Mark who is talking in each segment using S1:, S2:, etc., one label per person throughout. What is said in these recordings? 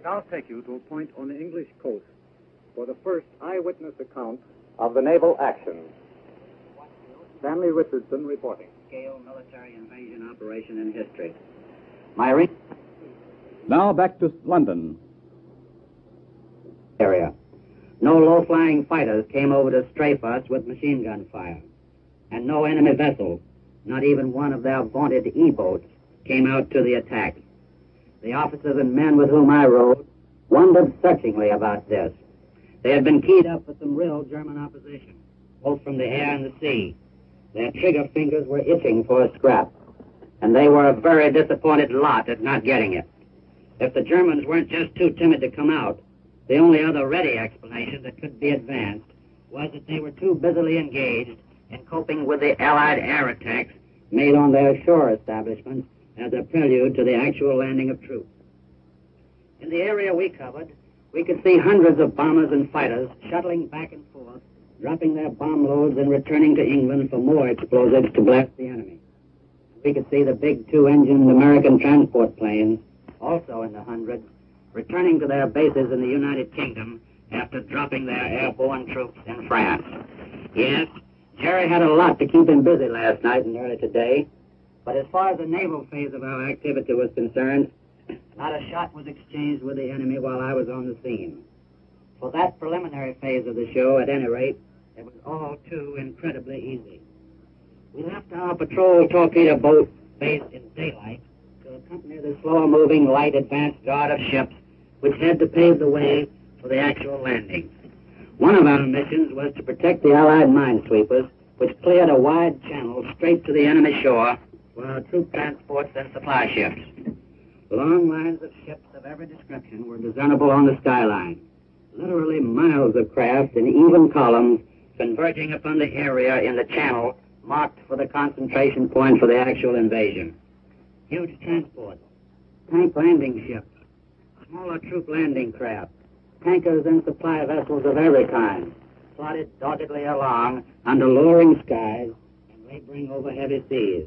S1: now take you to a point on the English coast for the first eyewitness account of the naval action. Stanley Richardson reporting.
S2: Scale military invasion operation in history.
S3: Now back to London.
S2: Area. No low-flying fighters came over to strafe us with machine gun fire. And no enemy vessel, not even one of their vaunted E-boats, came out to the attack. The officers and men with whom I rode wondered searchingly about this. They had been keyed up for some real German opposition, both from the air and the sea. Their trigger fingers were itching for a scrap, and they were a very disappointed lot at not getting it. If the Germans weren't just too timid to come out, the only other ready explanation that could be advanced was that they were too busily engaged in coping with the Allied air attacks made on their shore establishments as a prelude to the actual landing of troops. In the area we covered, we could see hundreds of bombers and fighters shuttling back and forth, dropping their bomb loads and returning to England for more explosives to blast the enemy. We could see the big two-engined American transport planes, also in the hundreds, returning to their bases in the United Kingdom after dropping their airborne troops in France. Yes, Jerry had a lot to keep him busy last night and early today, but as far as the naval phase of our activity was concerned, not a shot was exchanged with the enemy while I was on the scene. For that preliminary phase of the show, at any rate, it was all too incredibly easy. We left our patrol torpedo boat based in daylight to accompany the slower-moving light advance guard of ships which had to pave the way for the actual landing. One of our missions was to protect the Allied minesweepers, which cleared a wide channel straight to the enemy shore for our troop transports and supply ships. Long lines of ships of every description were discernible on the skyline, literally miles of craft in even columns converging upon the area in the channel marked for the concentration point for the actual invasion. Huge transports, tank landing ships, smaller troop landing craft, tankers and supply vessels of every kind, plodded doggedly along under lowering skies and laboring over heavy seas.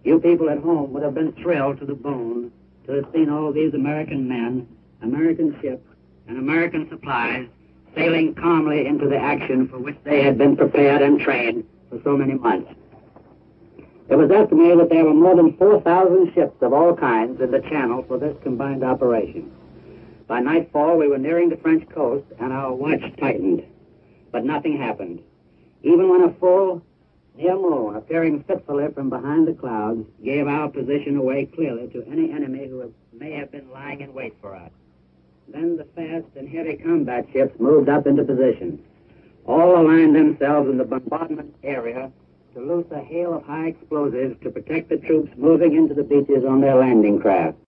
S2: You people at home would have been thrilled to the bone to have seen all these American men, American ships, and American supplies sailing calmly into the action for which they had been prepared and trained for so many months. It was estimated that there were more than 4,000 ships of all kinds in the channel for this combined operation. By nightfall, we were nearing the French coast, and our watch tightened. But nothing happened. Even when a full, near moon, appearing fitfully from behind the clouds, gave our position away clearly to any enemy who may have been lying in wait for us. Then the fast and heavy combat ships moved up into position. All aligned themselves in the bombardment area to loose a hail of high explosives to protect the troops moving into the beaches on their landing craft.